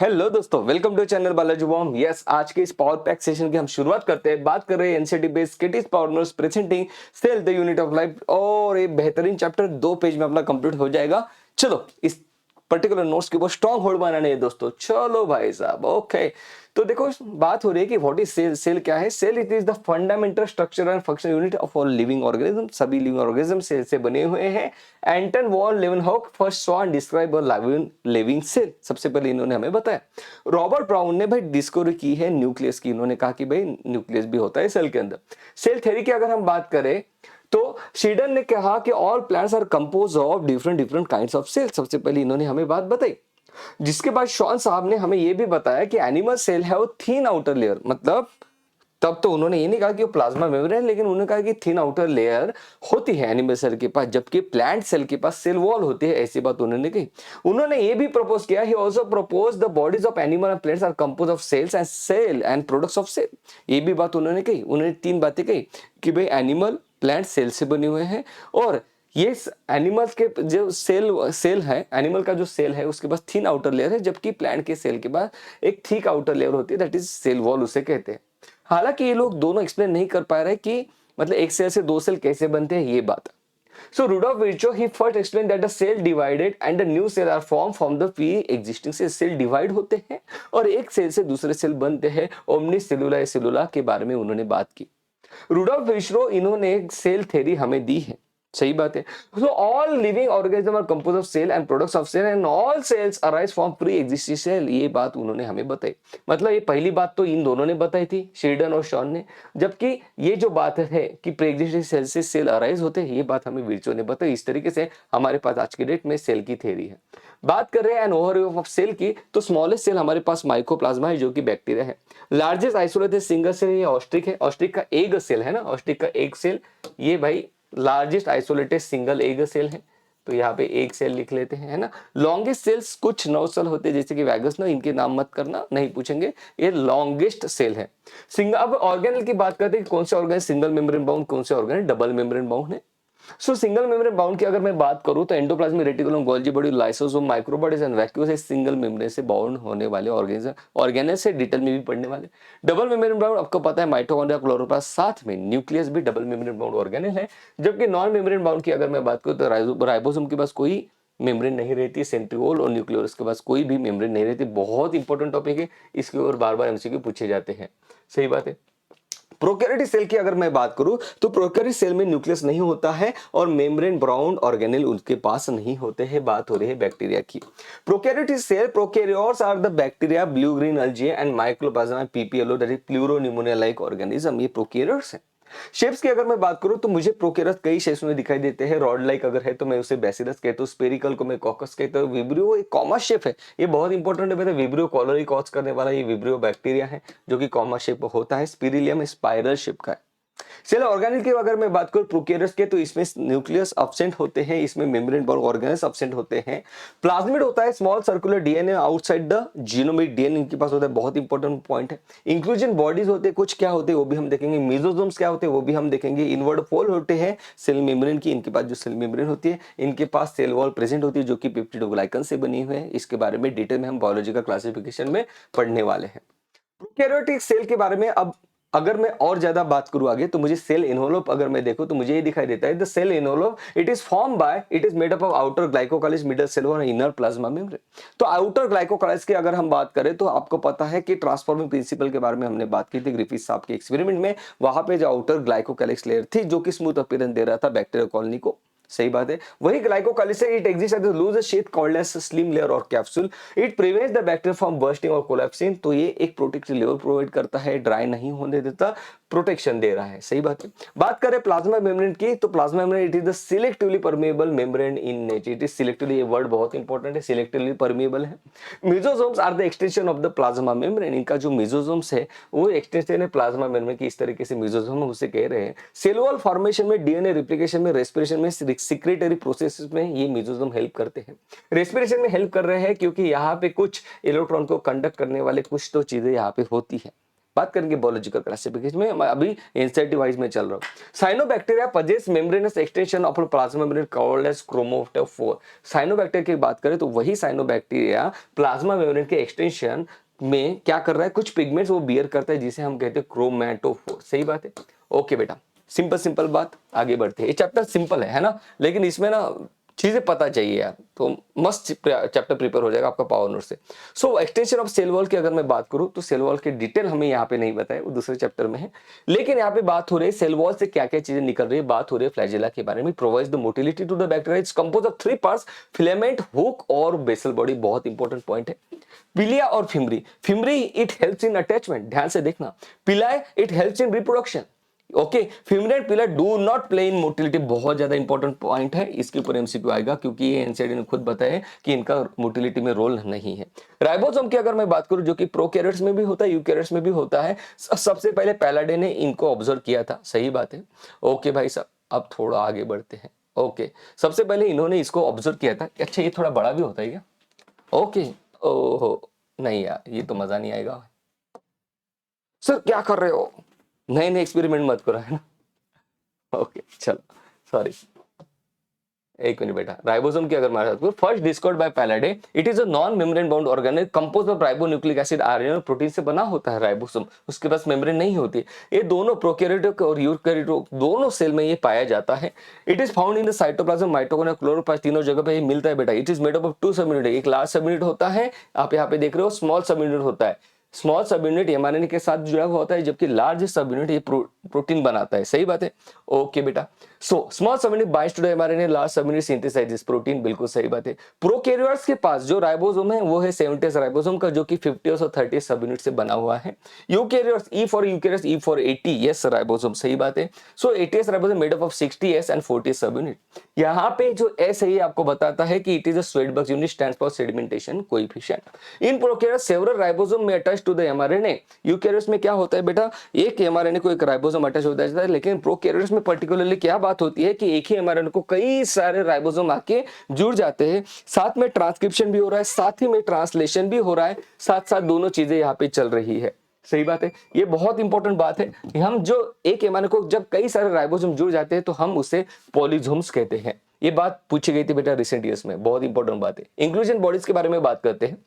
Hello दोस्तों, welcome to channel Balaji बॉम। Yes, आज के इस पावर पैक सेशन की हम शुरुआत करते हैं। बात कर रहे हैं NCERT based kit power notes presenting cell the unit of life, और ये बेहतरीन चैप्टर 2 पेज में अपना कंप्लीट हो जाएगा। चलो इस पर्टिकुलर नोट्स के ऊपर स्ट्रॉन्ग होल्ड बनाने है दोस्तों। चलो भाई साहब, ओके। तो देखो, बात हो रही है कि व्हाट इज सेल। सेल क्या है? Cell it is the fundamental structure and functional unit of all living organism. सभी लिविंग ऑर्गेनिज्म सेल से बने हुए हैं। Anton von Leeuwenhoek first saw and describe a living cell. सबसे पहले इन्होंने हमें बताया। रॉबर्ट ब्राउन ने भाई डिस्कवरी की है न्यूक्लियस की। इन्होंने कहा कि भाई न्यूक्लियस भी होता है सेल के अंदर। सेल थ्योरी की अगर हम बात करें तो शीडन ने कहा कि all plants are compose of different different kinds of cell. सबसे पहले इन्होंने हमें बात बताई। जिसके बाद शॉन साहब ने हमें यह भी बताया कि एनिमल सेल है वो थिन आउटर लेयर, मतलब तब तो उन्होंने ये नहीं कहा कि वो प्लाज्मा मेम्ब्रेन है, लेकिन उन्होंने कहा कि थिन आउटर लेयर होती है एनिमल सेल के पास, जबकि प्लांट सेल के पास सेल वॉल होती है। ऐसी बात उन्होंने कही। उन्होंने ये भी प्रपोज किया, he also propose the bodies of animal and plants are compose of cell and products of cell. ये भी बात उन्होंने कही। उन्होंने 3 बातें कही कि भाई एनिमल प्लांट सेल से बने हुए हैं, और ये एनिमल्स के जो सेल है, एनिमल का जो सेल है उसके पास थिन आउटर लेयर है, जबकि प्लांट के सेल के पास एक थिक आउटर लेयर होती है, दैट इज सेल वॉल उसे कहते हैं। हालांकि ये लोग दोनों एक्सप्लेन नहीं कर पा रहे कि मतलब एक सेल से 2 सेल कैसे बनते हैं, ये बात। So Rudolf Virchow he first explained that the cell divided and the new cell are formed from the pre-existing cell। Cell divide होते हैं और एक सेल से दूसरे सेल बनते हैं। ओमनी सेलुला सेलुला के बारे में उन्होंने बात की। रुडोल्फ विश्रो इन्होंने एक सेल थ्योरी हमें दी है। सही बात है। So all living organism are compose of cell and products of cell and all cells arise from pre existing cell. ये बात उन्होंने हमें बताई। मतलब ये पहली बात तो इन दोनों ने बताई थी, शील्डन और शॉन ने, जबकि ये जो बात है कि प्री एग्जिस्टिंग सेल से सेल अराइज होते हैं, ये बात हमें विर्चो ने बताई। इस तरीके से हमारे पास आज की डेट में सेल की थ्योरी है। बात कर रहे हैं एन ओवरव्यू ऑफ सेल की, तो स्मॉलेस्ट सेल हमारे पास माइकोप्लाज्मा है जो कि बैक्टीरिया है। लार्जेस्ट आइसोलेटेड सिंगल सेल ये ऑस्ट्रिक है। ऑस्ट्रिक का एग सेल है ना, ऑस्ट्रिक का एग सेल, ये भाई largest isolated single egg cell है। तो यहाँ पे एक सेल लिख लेते हैं, है ना। लॉन्गेस्ट सेल्स कुछ 9 सेल होते हैं, जैसे कि वैगस ना, इनके नाम मत करना, नहीं पूछेंगे। ये लॉन्गेस्ट सेल है। सिंगल, अब ऑर्गेनल की बात करते हैं कि कौन से ऑर्गेन सिंगल मेम्ब्रेन बाउंड, कौन से ऑर्गेन डबल मेम्ब्रेन बाउंड है। सो सिंगल मेम्ब्रेन बाउंड की अगर मैं बात करूं तो endoplasmic reticulum, Golgi body, lysosome, microbodies and vacuoles single membrane से बाउंड होने वाले ऑर्गेनिज्म। ऑर्गेनल से डिटेल में भी पढ़ने वाले। डबल मेम्ब्रेन बाउंड आपको पता है माइटोकॉन्ड्रिया, क्लोरोप्लास्ट, साथ में न्यूक्लियस भी डबल मेम्ब्रेन बाउंड ऑर्गेनल है। जबकि नॉन मेम्ब्रेन बाउंड की अगर मैं बात करूं तो राइबोसोम के पास कोई मेम्ब्रेन नहीं रहती, सेंट्रिओल और न्यूक्लियोलस के पास कोई भी मेम्ब्रेन नहीं रहती। बहुत इंपॉर्टेंट टॉपिक है, इसके ऊपर बार बार एमसीक्यू पूछे जाते हैं। सही बात है। प्रोकैरियोटिक सेल की अगर मैं बात करूं तो प्रोकैरियोटिक सेल में न्यूक्लियस नहीं होता है और मेम्ब्रेन बाउंड ऑर्गेनेल उनके पास नहीं होते हैं। बात हो रही है बैक्टीरिया की। Prokaryotic cell, prokaryotes are the bacteria, blue green algae and mycoplasma PPLO, that is pleuropneumonia like organism. ये प्रोकैरियोट्स है। शेप्स की अगर मैं बात करूं तो मुझे प्रोकैरियोट्स कई शेप्स में दिखाई देते हैं। रॉड लाइक अगर है तो मैं उसे बैसिलस कहता हूं, स्पेरिकल को मैं कॉकस कहता हूं, विब्रियो एक कॉमा शेप है। ये बहुत इंपॉर्टेंट है बेटा। विब्रियो कॉलरी कॉज करने वाला ये विब्रियो बैक्टीरिया है जो कि कॉमा शेप होता है। स्पिरिलियम स्पाइरल शेप का है। सेल ऑर्गेनिल की अगर मैं बात करूं प्रोकैरियोट्स के, तो इसमें न्यूक्लियस एब्सेंट होते हैं, इसमें मेम्ब्रेन बाउंड ऑर्गेनेल्स एब्सेंट होते हैं। प्लाज्मिड होता है, small circular DNA outside the genomic DNA इनके पास होता है। बहुत इंपॉर्टेंट पॉइंट है। इंक्लूजन बॉडीज होते हैं, कुछ क्या होते हैं वो भी हम देखेंगे। मेसोसोम्स क्या होते हैं वो भी हम देखेंगे। इनवर्ड पोल होते हैं सेल मेम्ब्रेन की, इनके पास जो सेल मेम्ब्रेन होती है, इनके पास सेल वॉल प्रेजेंट होती है जो कि पेप्टिडोग्लाइकन से बनी हुई है। इसके बारे में डिटेल में हम बायोलॉजी का क्लासिफिकेशन में पढ़ने वाले हैं। प्रोकैरियोटिक सेल के बारे में अब अगर मैं और ज्यादा बात करूं आगे, तो मुझे सेल एनवेलोप अगर मैं देखूं तो मुझे ये दिखाई देता है, the cell envelope it is form by, it is made up of outer glycocalyx, middle cell wall, inner plasma membrane. तो आउटर ग्लाइकोकाइलिस की अगर हम बात करें तो आपको पता है कि ट्रांसफॉर्मिंग प्रिंसिपल के बारे में हमने बात की थी ग्रिफिथ साहब के एक्सपेरिमेंट में। वहां पे जो आउटर ग्लाइकोकाइलिस लेयर थी जो कि स्मूथ अपीयरेंस दे रहा था बैक्टीरिया कॉलोनी को। सही बात है। वही ग्लाइकोकाइलिस है, it exist as a loose sheath called as slime layer और capsule. It prevents the bacteria from bursting और कोलैप्सिंग। तो ये एक प्रोटेक्टिव लेयर प्रोवाइड करता है, ड्राई नहीं होने देता, प्रोटेक्शन दे रहा है। सही बात है। बात करें प्लाज्मा मेम्ब्रेन की, तो plasma membrane it is the selectively permeable membrane in nature. It is selectively, ये वर्ड बहुत इंपॉर्टेंट है, सिलेक्टिवली परमेबल है। Mesosomes are the extension of the plasma membrane. इनका जो मेसोसोम्स है वो एक्सटेंशन है प्लाज्मा मेम्ब्रेन की। इस तरीके से मेसोसोम उसे कह रहे हैं। सेल वॉल फॉर्मेशन में, डीएनए रिप्लिकेशन में, रेस्पिरेशन में, सिक्रेटरी प्रोसेस में ये मेसोसोम हेल्प करते हैं। रेस्पिरेशन में हेल्प कर रहे हैं क्योंकि यहाँ पे कुछ इलेक्ट्रॉन को कंडक्ट करने वाले कुछ तो चीजें यहाँ पे होती है। बात करेंगे बायोलॉजिकल क्लासिफिकेशन में, मैं अभी एनसीईआरटी वाइज में चल रहा हूँ। Cyanobacteria possess membranous extension of plasma membrane called as chromatophore. Cyanobacteria की बात करें तो वही साइनोबैक्टीरिया प्लाज्मा मेम्ब्रेन के एक्सटेंशन में क्या कर रहा है, कुछ पिगमेंट्स वो बियर करता है जिसे हम कहते हैं क्रोमैटोफोर। सही बात है, ओके बेटा, सिंपल सिंपल बात, आगे बढ़ते हैं। ये चैप्टर सिंपल है ना, लेकिन इसमें ना चीजें पता चाहिए यार, तो मस्त चैप्टर प्रिपेयर हो जाएगा आपका पावर नोट से। सो एक्सटेंशन ऑफ सेल वॉल की अगर मैं बात करूं तो सेल वॉल की डिटेल हमें यहाँ पे नहीं बताए, वो दूसरे चैप्टर में है, लेकिन यहाँ पे बात हो रही है सेल वॉल से क्या क्या चीजें निकल रही है, बात हो रही है फ्लैजेला के बारे में। Provides the motility to the bacteria, it's compose of 3 parts, filament, hook और बेसल बॉडी। बहुत इंपॉर्टेंट पॉइंट है। पिलिया और fimbriae, fimbriae it helps in attachment, ध्यान से देखना। Pili it helps in reproduction. Okay, fimbriae and pili do not play in motility, बहुत ज्यादा important point है, इसके ऊपर एमसीक्यू आएगा क्योंकि ये एनसीईआरटी ने खुद बताया है कि इनका मोटिलिटी में रोल नहीं है। राइबोसोम की अगर मैं बात करूं जो कि प्रोकैरियोट्स में भी होता है, यूकैरियोट्स में भी होता है, सबसे पहले पैलाडे ने इनको ऑब्जर्व किया था। सही बात है, ओके भाई साहब, अब थोड़ा आगे बढ़ते हैं। ओके, सबसे पहले इन्होंने इसको ऑब्जर्व किया था। अच्छा, ये थोड़ा बड़ा भी होता है क्या? ओके, ओहो नहीं यार, ये तो मजा नहीं आएगा। सर क्या कर रहे हो, नए नए एक्सपेरिमेंट मत करो, है ना। ओके चलो, सॉरी, एक मिनट बेटा। राइबोसोम की अगर मैं बात करूं, first discovered by पैलाडे, it is a non membrane bound organelle compose of ribonucleic acid, RNA और प्रोटीन से बना होता है राइबोसोम, उसके पास मेम्ब्रेन नहीं होती। ये दोनों प्रोकैरियोटिक और यूकैरियोटिक दोनों सेल में ये पाया जाता है। It is found in the cytoplasm, mitochondria, chloroplast, तीनों जगह पे ये मिलता है बेटा। It is made up of 2 सब यूनिट, एक लार्ज सब यूनिट होता है, आप यहाँ पे देख रहे हो, स्मॉल सब यूनिट होता है। स्मॉल सब यूनिट एमआरएनए के साथ जुड़ा हुआ होता है, जबकि लार्ज सब यूनिट ये प्रोटीन बनाता है। सही बात है, ओके बेटा। So small subunit binds to the mRNA, large subunit synthesises protein, बिल्कुल सही बात है। प्रोकैरियोट्स के पास जो राइबोसोम है वो है 70 राइबोसोम का, जो कि 50 और 30 सब यूनिट से बना हुआ है। Eukaryotes, E for eukaryotes, E for 80 yes ribosome, सही बात है। सो 80 ribosome made up of 60 S and 40 सब यूनिट। यहाँ पे जो एस है ये आपको बताता है कि it is a Svedberg unit, stands for sedimentation coefficient. In prokaryotes several ribosome में attach to the mRNA. Eukaryotes में क्या होता है बेटा, एक एमआरएनए को एक राइबोसोम अटैच होता है, लेकिन प्रोकैरियोट्स में पर्टिकुलरली क्या बात होती है कि एक ही एमआरएनए को कई सारे राइबोसोम आके जुड़ जाते हैं, साथ में ट्रांसक्रिप्शन भी हो रहा है, साथ ही में ट्रांसलेशन भी हो रहा है, साथ साथ दोनों चीजें यहाँ पे चल रही है। सही बात है, ये बहुत इंपॉर्टेंट बात है कि हम जो एक एमआरएनए को जब कई सारे राइबोसोम जुड़ जाते हैं तो हम उसे पॉलीजोम्स कहते हैं। ये बात पूछी गई थी बेटा रिसेंट ईयर्स में, बहुत इंपॉर्टेंट बात है। इंक्लूजन बॉडीज के बारे में बात करते हैं।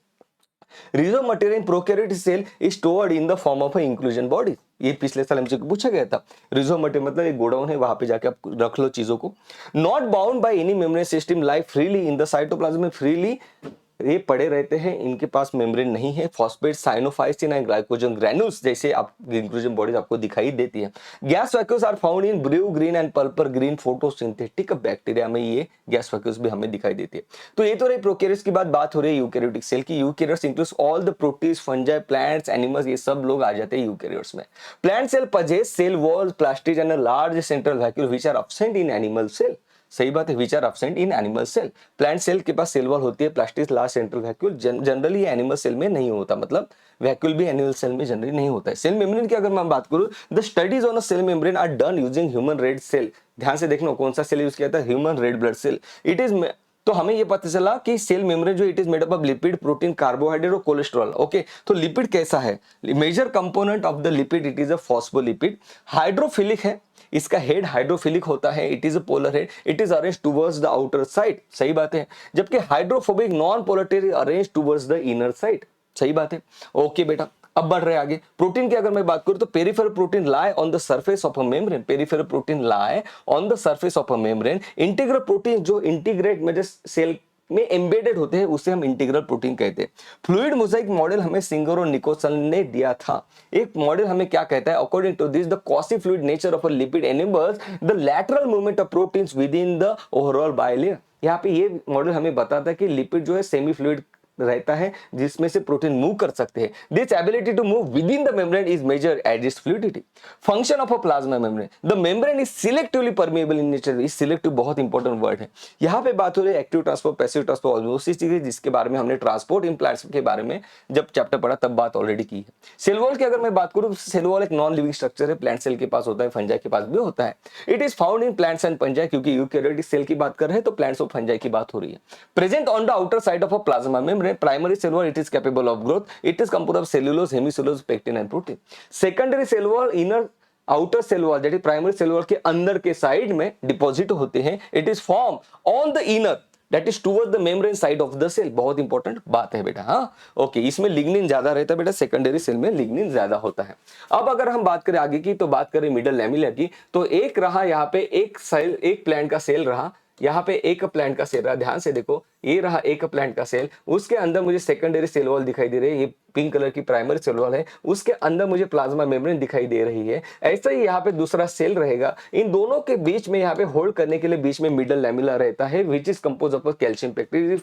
Rhizome material in prokaryotic cell is stored in the form of a inclusion body। ये पिछले साल हमसे पूछा गया था। रिजोम मटेरियल मतलब एक गोडाउन है, वहां पे जाके आप रख लो चीजों को। Not bound by any membrane system, life freely in the cytoplasm में, फ्रीली ये पड़े रहते हैं, इनके पास मेम्ब्रेन नहीं है। Phosphate, cyanophycin and glycogen granules जैसे आप इंक्लूजन बॉडीज आपको दिखाई देती है। Gas vacuoles are found in blue green and purple green photosynthetic bacteria में, ये गैस वैक्यूल्स भी हमें दिखाई देती है। तो ये तो रही प्रोकैरियोट्स की बात हो रही है यूकैरियोटिक सेल की। Eukaryotes includes all the protist, fungi, plants, animals, ये सब लोग आ जाते हैं यूकैरियोट्स में। Plant cell possess cell wall, plastid and large central vacuole which are absent in animal cell. सही बात है, which are absent in animal cell. Plant cell के पास सेल वॉल होती है, plastic, large central vacuole, generally animal cell में नहीं होता, मतलब वैक्यूल भी एनिमल सेल में जनरली नहीं होता है। सेल मेम्ब्रेन की अगर मैं बात करूं, the studies on a cell membrane are done using human red cell. ध्यान से देखना कौन सा सेल यूज किया था, human red blood cell. It is, तो हमें ये पता चला कि सेल मेम्ब्रेन जो it is made up of lipid, protein, carbohydrate और कोलेस्ट्रॉल। ओके, तो लिपिड कैसा है, major component of the lipid it is a phospholipid. Hydrophilic है, इसका हेड हाइड्रोफिलिक होता है, it is a polar head, it is arrange towards the outer side. सही बात है, जबकि hydrophobic non polar arrange towards the inner side. सही बात है, ओके बेटा। अब बढ़ रहे आगे। प्रोटीन की अगर मैं बात करूं तो peripheral protein lie on the surface of a membrane, peripheral protein lie on the surface of a membrane. Integral protein जो इंटीग्रेट में सेल में एम्बेडेड होते हैं उसे हम इंटीग्रल प्रोटीन कहते हैं। फ्लूइड मोजाइक मॉडल हमें सिंगर और निकोसन ने दिया था। एक मॉडल हमें क्या कहता है, according to this the quasi fluid nature of a lipid enables the lateral movement of proteins within the overall bilayer. यहाँ पे ये मॉडल हमें बताता है कि लिपिड जो है सेमी फ्लूइड रहता है जिसमें से प्रोटीन मूव कर सकते हैं। This ability to move within the membrane is measured as its fluidity. Function of a plasma membrane, the membrane is selectively permeable in nature. इस सिलेक्टिव बहुत इंपॉर्टेंट वर्ड है। यहाँ पे बात हो रही है active transport, passive transport, osmosis चीजें जिसके बारे में हमने ट्रांसपोर्ट इन प्लांट्स के बारे में जब चैप्टर पढ़ा तब बात ऑलरेडी की है। सेल वॉल की अगर मैं बात करूं, सेल वॉल एक नॉन लिविंग स्ट्रक्चर है, प्लांट सेल के पास होता है, फंजाई के पास भी होता है। It is found in plants and fungi, क्योंकि यूकैरियोटिक सेल की बात कर रहे हैं तो प्लांट्स और फंजाई की बात हो रही है। Present on the outer side of a plasma membrane, membrane, primary cell wall, it is capable of growth. It is composed of cellulose, hemicellulose, pectin and protein. Secondary cell wall, inner outer cell wall that is primary cell wall के अंदर के side में deposit होते हैं. It is form on the inner that is toward the membrane side of the cell. बहुत important बात है बेटा. हाँ ओके, इसमें लिग्निन ज्यादा रहता है बेटा, सेकेंडरी सेल में लिग्निन ज्यादा होता है. अब अगर हम बात करें आगे की, तो बात करें मिडल लैमेला की, तो एक रहा यहाँ पे एक सेल, एक प्लांट का सेल रहा, यहाँ पे एक प्लांट का सेल रहा. ध्यान से देखो, ये रहा एक प्लांट का सेल, उसके अंदर मुझे सेकेंडरी सेल वॉल दिखाई दे रही है, ये पिंक कलर की प्राइमरी सेल वॉल है, उसके अंदर मुझे प्लाज्मा मेम्ब्रेन दिखाई दे रही है. ऐसा ही यहाँ पे दूसरा सेल रहेगा, इन दोनों के बीच में यहाँ पे होल्ड करने के लिए बीच में मिडल लैमेला रहता है, which is compose of calcium pectin.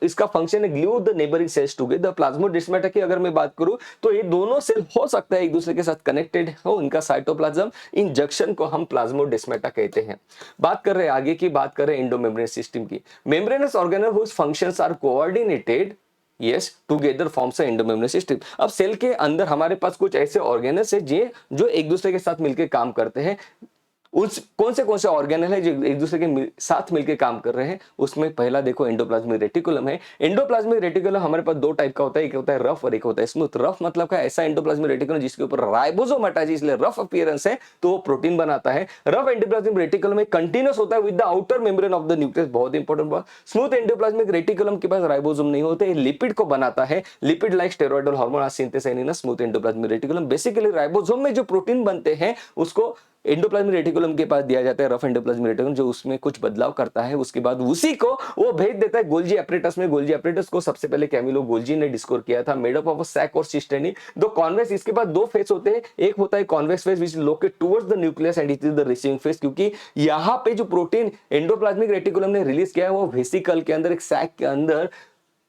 इसका फंक्शन है glue the neighbouring cells together. Plasmodesmata की अगर मैं बात करूं तो ये दोनों सेल हो सकता है एक दूसरे के साथ कनेक्टेड हो, इनका साइटोप्लाज्म, इन जंक्शन को हम प्लाज्मोडेस्माटा कहते हैं. बात कर रहे हैं आगे की, बात कर रहे हैं एंडोमेम्ब्रेन सिस्टम की. Membranes organelle whose functions are coordinated yes together forms a endomembrane system. अब सेल के अंदर हमारे पास कुछ ऐसे ऑर्गेनल्स है जो एक दूसरे के साथ मिलकर काम करते हैं. उस कौन से ऑर्गेनल है जो एक दूसरे के साथ मिलकर काम कर रहे हैं, उसमें पहला देखो एंडोप्लाज्मिक रेटिकुलम है. एंडोप्लाज्मिक रेटिकुलम हमारे पास दो टाइप का होता है, एक होता है रफ और एक होता है स्मूथ. रफ मतलब का ऐसा एंडोप्लाज्मिक रेटिकुलम जिसके ऊपर राइबोसोम अटैच है, इसलिए रफ अपीयरेंस है, तो वो प्रोटीन बनाता है. रफ एंडोप्लाज्मिक रेटिकुलम में कंटिन्यूस होता है with the outer membrane of the nucleus. बहुत इंपॉर्टेंट बात. स्मूथ एंडोप्लाज्मिक रेटिकुलम के पास राइबोसोम नहीं होते, लिपिड को बनाता है. Lipid like steroidal hormone are synthesised in smooth endoplasmic reticulum. Basically ribosome में जो प्रोटीन बनते हैं उसको एंडोप्लाज्मिक रेटिकुलम के पास दिया जाता है, रफ एंडोप्लाज्मिक रेटिकुलम, जो उसमें कुछ बदलाव करता है. उसके बाद उसी को वो भेज देता है गोल्जी एपरेटस में. गोल्जी एपरेटस को सबसे पहले कैमिलो गोल्जी ने डिस्कवर किया था, made up of a sac और सिस्टेनी. दो कॉन्वेक्स, इसके बाद दो फेस होते हैं. एक होता है convex face which is located towards the nucleus and it is the receiving face, क्योंकि यहाँ पे जो प्रोटीन एंडोप्लाज्मिक रेटिकुलम ने रिलीज किया है वो वेसिकल के अंदर एक सैक के अंदर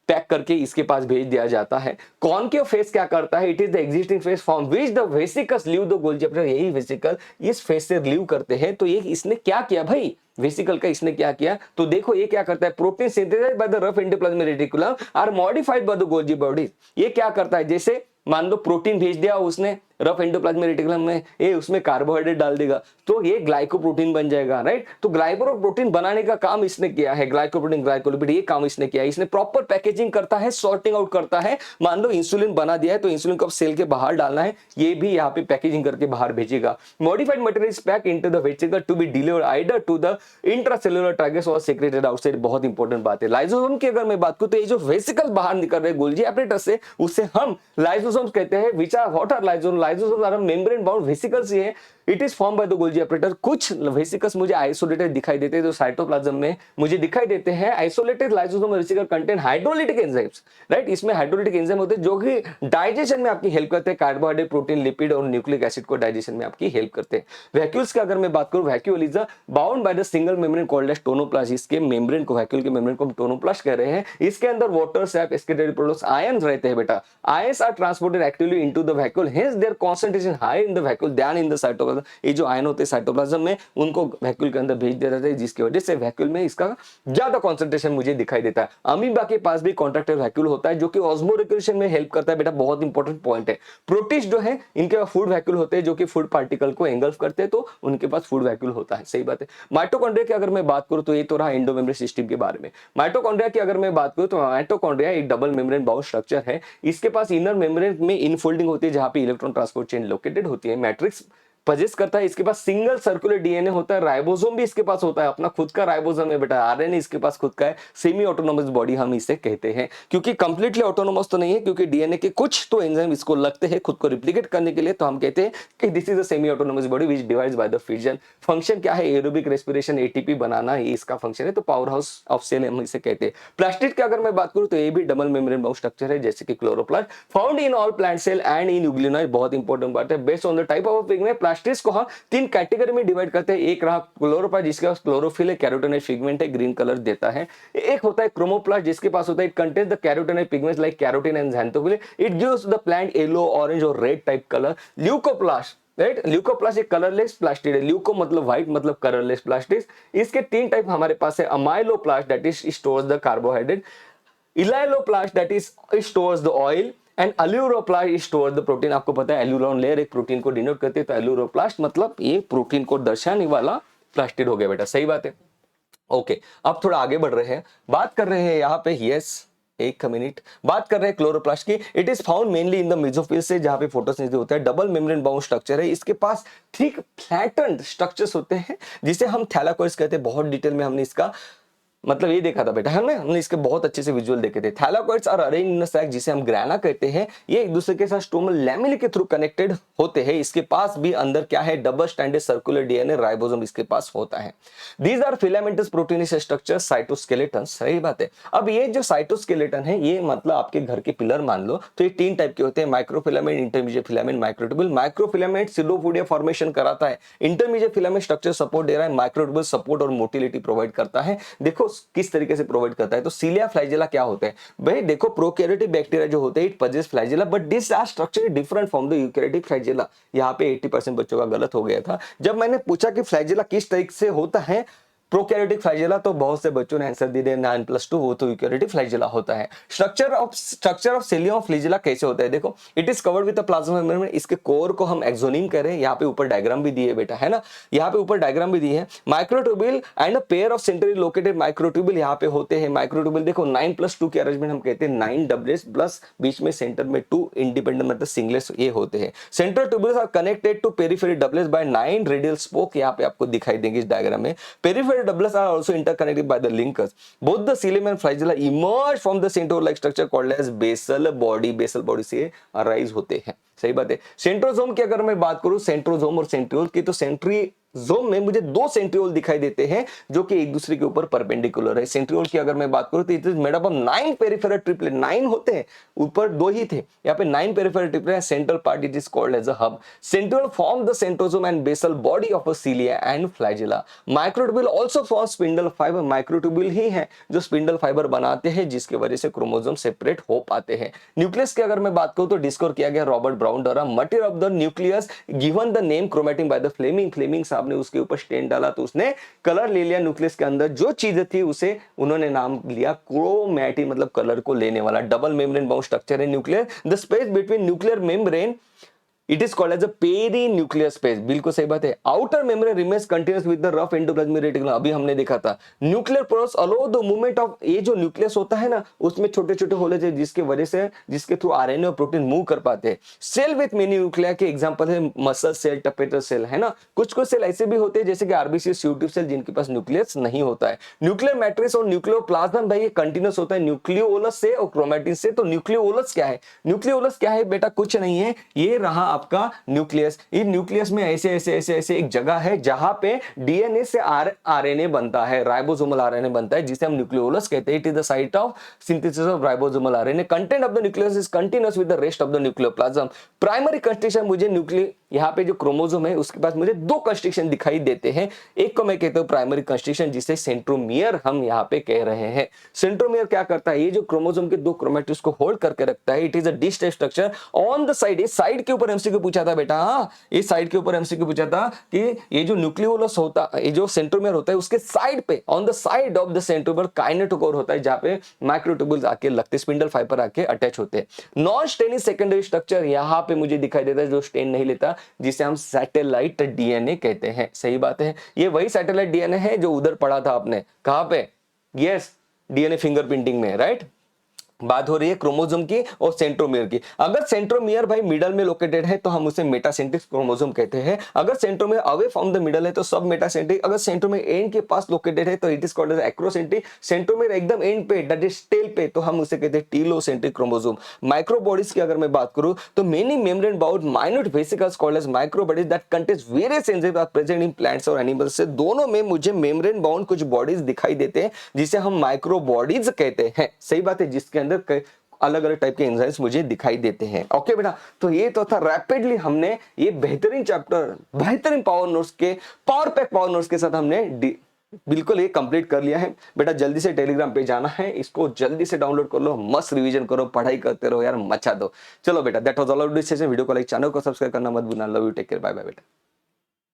पैक करके इसके पास भेज दिया जाता है. कॉनकेव फेस क्या करता है, it is the existing face from which the vesicles leave the Golgi apparatus. यही वेसिकल इस फेस से लीव करते हैं. तो ये इसने क्या किया भाई, वेसिकल का इसने क्या किया, तो देखो ये क्या करता है, protein synthesised by the rough endoplasmic reticulum are modified by the Golgi body. ये क्या करता है, जैसे मान लो प्रोटीन भेज दिया उसने रफ एंडोप्लाज्मिक रेटिकुलम में, ये उसमें कार्बोहाइड्रेट डाल देगा तो ये ग्लाइकोप्रोटीन बन जाएगा, राइट. तो ग्लाइकोप्रोटीन बनाने का काम इसने किया है, ग्लाइकोप्रोटीन ग्लाइकोलिपिड, ये काम इसने किया है. इसने प्रॉपर पैकेजिंग करता है, सॉर्टिंग आउट करता है. मान लो इंसुलिन बना दिया है तो इंसुलिन को सेल के बाहर डालना है, ये भी यहाँ पे पैकेजिंग करके बाहर भेजेगा. Modified material is packed into the vesicle to be delivered either to the intracellular targets or secreted outside. बहुत इंपॉर्टेंट बात है. लाइसोसोम की अगर मैं बात करूं तो ये जो वेसिकल बाहर निकल रहे गोल्जी एपरेटस से, उसे हम लाइसोसोम कहते हैं. Which are what are lysosome, lysosome are membrane bound vesicles ही है. It is form by the Golgi apparatus. कुछ वेसिकल्स मुझे आइसोलेटेड दिखाई देते हैं, जो साइटोप्लाज्म में मुझे दिखाई देते हैं. Isolated lysosome vesicle contain hydrolytic enzymes, right. इसमें हाइड्रोलिटिक एंजाइम होते हैं जो कि डाइजेशन में आपकी हेल्प करते हैं, कार्बोहाइड्रेट, प्रोटीन, लिपिड और न्यूक्लिक एसिड को डाइजेशन में आपकी हेल्प करते हैं. वैक्यूल्स की अगर मैं बात करूं, vacuole is bound by the single membrane called as tonoplast. इसके मेम्ब्रेन को, वैक्यूल के मेम्ब्रेन को हम टोनोप्लास्ट कह रहे हैं. इसके अंदर water, sap, excreted products, ions रहते हैं बेटा. Ions are transported actively into the vacuole, hence their concentration high in the vacuole than in the cytoplasm. ये जो आयन होते हैं साइटोप्लाज्म में, उनको वैक्यूल के अंदर भेज दिया जाता है, जिसकी वजह से वैक्यूल में इसका ज्यादा कंसंट्रेशन मुझे दिखाई देता है. अमीबा के पास भी कॉन्ट्रैक्टाइल वैक्यूल होता है जो कि ऑस्मोरेगुलेशन में हेल्प करता है बेटा. बहुत इंपॉर्टेंट पॉइंट है. प्रोटिस्ट जो है इनके पास फूड वैक्यूल होते हैं जो कि फूड पार्टिकल को एंगल्फ करते हैं, तो उनके पास फूड वैक्यूल होता है. सही बात है. माइटोकॉन्ड्रिया की अगर मैं बात करूं तो ये तो रहा एंडोमेम्ब्रेन सिस्टम के बारे में. माइटोकॉन्ड्रिया की अगर मैं बात करूं तो माइटोकॉन्ड्रिया एक डबल मेम्ब्रेन बाउंड स्ट्रक्चर है. इसके पास इनर मेम्ब्रेन में इनफोल्डिंग होती है जहां पे इलेक्ट्रॉन ट्रांसपोर्ट चेन लोकेटेड होती है. मैट्रिक्स पजेस करता है. इसके पास सिंगल सर्कुलर डीएनए होता है. राइबोसोम भी इसके पास होता है, अपना खुद का राइबोसोम है बेटा. आरएनए इसके पास खुद का है. सेमी ऑटोनोमस बॉडी हम इसे कहते हैं, क्योंकि कंप्लीटली ऑटोनोमस तो नहीं है, क्योंकि डीएनए के कुछ तो एंजाइम इसको लगते हैं खुद को रिप्लिकेट करने के लिए. तो हम कहते हैं कि this is a semi autonomous body which divides by the fission. Function क्या है, एरोबिक रेस्पिरेशन, एटीपी बनाना, ये इसका फंक्शन है. तो पावर हाउस ऑफ सेल हम इसे कहते हैं. प्लास्टिड की अगर मैं बात करूं तो ये भी डबल मेम्ब्रेन बाउंड स्ट्रक्चर है, जैसे कि chloroplast, found in all plant cell and in euglenoid. बहुत इंपॉर्टेंट बात है. Based on the type of pigment, plastids को हम तीन कैटेगरी में डिवाइड करते हैं. एक रहा क्लोरोप्लास्ट जिसके पास क्लोरोफिल है, कैरोटेनॉइड पिगमेंट है, ग्रीन कलर देता है. एक होता है क्रोमोप्लास्ट जिसके पास होता है, it contains the carotenoid pigments like carotene and xanthophyll. It gives the plant yellow, orange और red type colour. Leucoplast, right, leucoplast एक कलरलेस प्लास्टिड है. ल्यूको मतलब व्हाइट, मतलब कलरलेस प्लास्टिड. इसके तीन टाइप हमारे पास है. Amyloplast that is stores the carbohydrate, elaioplast that is stores the oil and aleuroplast store the protein. आपको पता है एल्यूरोन लेयर एक प्रोटीन को डिनोट करती है, तो एल्यूरोप्लास्ट मतलब ये प्रोटीन को दर्शाने वाला प्लास्टिड हो गया बेटा. सही बात है. ओके, अब थोड़ा आगे बढ़ रहे हैं, बात कर रहे हैं यहाँ पे. यस, एक मिनट, बात कर रहे हैं क्लोरोप्लास्ट की। It is found mainly in the mesophyll से, जहां पे फोटोसिंथेसिस होता है। डबल मेम्ब्रेन बाउंड स्ट्रक्चर है, इसके पास थिक फ्लैटेंड स्ट्रक्चर्स होते हैं जिसे हम थैलाकोइड्स कहते हैं। बहुत डिटेल में हमने इसका मतलब ये देखा था बेटा, है ना, हमने इसके बहुत अच्छे से विजुअल देखे थे। Thylakoids are arranged in a sac, जिसे हम ग्रैना कहते हैं। ये एक दूसरे के साथ स्ट्रोमल लैमेला के थ्रू कनेक्टेड होते हैं। इसके पास भी अंदर क्या है, double stranded circular DNA ribosome इसके पास होता है। These are filamentous proteinous structure, cytoskeleton. सही बात है। अब ये जो साइटोस्केलेटन है, ये मतलब आपके घर के पिलर मान लो तो ये 3 टाइप के होते हैं, microfilament, intermediate filament, microtubule. Microfilament pseudopodia formation कराता है, इंटरमीडिएट फिलामेंट स्ट्रक्चर सपोर्ट दे रहा है, माइक्रोट्यूबुल सपोर्ट और मोटिलिटी प्रोवाइड करता है। देखो किस तरीके से प्रोवाइड करता है। तो सीलिया फ्लैजेला क्या होते हैं भाई, देखो प्रोकैरियोटिक बैक्टीरिया जो होते हैं it possess flagella, but this are structure different from the eukaryotic flagella. यहाँ पे 80% बच्चों का गलत हो गया था जब मैंने पूछा कि फ्लैजेला किस तरीके से होता है प्रोकैरियोटिक फ्लैजेला, तो बहुत से बच्चों ने आंसर दिए 9+2, वो तो यूकैरियोटिक फ्लैजेला होता है। स्ट्रक्चर ऑफ सीलियम फ्लैजेला कैसे होता है, देखो it is covered with the plasma membrane. इसके कोर को हम एक्सोनिम कह रहे हैं। यहाँ पे ऊपर डायग्राम भी दिए बेटा, है ना, यहाँ पे ऊपर डायग्राम भी दिए है। Microtubule and a pair of centrally located microtubule यहाँ पे होते हैं। माइक्रोट्यूब्यूल देखो 9+2 के अरेंजमेंट हम कहते हैं, 9 डबलेट्स प्लस बीच में सेंटर में 2 इंडिपेंडेंट मतलब सिंगलेट्स ये होते हैं। Central tubules are connected to peripheral doublets by 9 radial spoke, यहाँ पे आपको दिखाई देंगे इस डायग्राम में। Peripheral doublets are also interconnected by the linkers. Both the coelom and flagella emerge from the centaur-like structure called as basal body. Basal body से arise होते हैं। सही बात है। सेंट्रोजोम की अगर मैं बात करूं, सेंट्रोजोम और सेंट्रियोल की, तो सेंट्रीजोम में मुझे 2 सेंट्रियोल दिखाई देते हैं जो कि एक दूसरे के ऊपर परपेंडिकुलर है। सेंट्रियोल की अगर मैं बात करूं तो it is made up of 9 peripheral triplet. 9 होते हैं, ऊपर 2 ही थे, यहाँ पे 9 peripheral triplet. Central part it is called as a hub. Centriole form the centrosome and basal body of a cilia and flagella. Microtubule also form spindle fibre. Microtubule ही है जो spindle fibre बनाते हैं जिसकी वजह से क्रोमोसोम सेपरेट हो पाते हैं। न्यूक्लियस की अगर मैं बात करूं तो डिस्कवर किया गया रॉबर्ट ब्राउन द्वारा। Material of the nucleus given the name chromatin by the Flemming. Flemming साहब ने उसके ऊपर स्टेन डाला तो उसने कलर ले लिया। न्यूक्लियस के अंदर जो चीज थी उसे उन्होंने नाम लिया क्रोमैटिन, मतलब कलर को लेने वाला। डबल मेम्ब्रेन बाउंड स्ट्रक्चर है nuclear. The space between nuclear membrane it is called as a perinuclear space. बिल्कुल सही बात है। Outer membrane remains continuous with the rough endoplasmic reticulum. अभी हमने देखा था nuclear process allow the movement of, ये जो न्यूक्लियस होता है ना उसमें छोटे छोटे होले थे जिसके वजह से, जिसके थ्रू आरएनए और प्रोटीन मूव कर पाते हैं। सेल विथ मेनी न्यूक्लिया के एग्जांपल है मसल सेल, टपेटर सेल, है ना। कुछ कुछ सेल ऐसे भी होते हैं जैसे कि आरबीसी, ट्यूब सेल, जिनके पास न्यूक्लियस नहीं होता है। न्यूक्लियर मैट्रिक्स और न्यूक्लियोप्लाज्म भाई ये कंटीन्यूअस होता है न्यूक्लियोलस से और क्रोमैटिन से। तो न्यूक्लियोलस क्या है, न्यूक्लियोलस क्या है बेटा, कुछ नहीं है, ये रहा आपका न्यूक्लियस। इन न्यूक्लियस में ऐसे ऐसे ऐसे ऐसे एक जगह है जहां पे डीएनए से आरएनए बनता है, राइबोसोमल आरएनए बनता है जिसे हम न्यूक्लियोलस कहते हैं। It is the site of synthesis of ribosomal RNA. Content of the nucleus is continuous with the rest of the nucleoplasm. Primary constriction मुझे न्यूक्लियर, यहाँ पे जो क्रोमोसोम है उसके पास मुझे 2 कंस्ट्रक्शन दिखाई देते हैं। एक को मैं कहता हूं प्राइमरी कंस्ट्रक्शन जिसे सेंट्रोमियर हम यहाँ पे कह रहे हैं। सेंट्रोमियर क्या करता है, ये जो क्रोमोसोम के 2 क्रोमैटिड्स को होल्ड करके रखता है। It is a dish type structure on the side. इस साइड के ऊपर एमसीक्यू पूछा था बेटा, इस साइड के ऊपर एमसीक्यू पूछा था कि ये जो न्यूक्लियोलस होता है, ये जो सेंट्रोमियर होता है उसके साइड पे, on the side of the centromere kinetochore होता है जहां पे माइक्रोट्यूब्यूल्स आके लगते, स्पिंडल फाइबर आके अटैच होते हैं। नॉन स्टेनिंग सेकेंडरी स्ट्रक्चर यहां पे मुझे दिखाई देता है जो स्टेन नहीं लेता, जिसे हम सैटेलाइट डीएनए कहते हैं। सही बात है, ये वही सैटेलाइट डीएनए है जो उधर पढ़ा था आपने, कहां पे, यस डीएनए फिंगरप्रिंटिंग में, राइट। बात हो रही है क्रोमोसोम की और सेंट्रोमियर की। अगर सेंट्रोमियर भाई मिडल में लोकेटेड है तो हम उसे मेटासेंट्रिक क्रोमोसोम कहते हैं। अगर centromere away from the middle है तो सब मेटासेंट्रिक। अगर सेंट्रोमियर एंड के पास लोकेटेड है तो it is called as acrocentric. Centromere एकदम एंड पे, दैट इज टेल पे, तो हम उसे कहते हैं टीलोसेंट्रिक क्रोमोसोम। माइक्रोबॉडीज की अगर मैं बात करूं तो many membrane bound minute vesicles called as microbodies that contains various enzymes are present in plants और एनिमल्स। से दोनों में मुझे मेम्ब्रेन बाउंड कुछ बॉडीज दिखाई देते हैं जिसे हम माइक्रोबॉडीज कहते हैं। सही बात है, जिसके अंदर अलग अलग टाइप के एंजाइम्स मुझे दिखाई देते हैं। ओके बेटा, तो ये तो था रैपिडली हमने ये बेहतरीन चैप्टर, बेहतरीन पावर नोट्स के, पावर पैक पावर नोट्स के साथ हमने बिल्कुल ये कंप्लीट कर लिया है। बेटा जल्दी से टेलीग्राम पे जाना है, इसको जल्दी से डाउनलोड कर लो, मस्त रिवीजन करो, पढ़ाई करते रहो यार, मचा दो। चलो बेटा, that was all about this session. Video को लाइक, चैनल को सब्सक्राइब करना मत भूलना। Love you, take care, bye bye बेटा।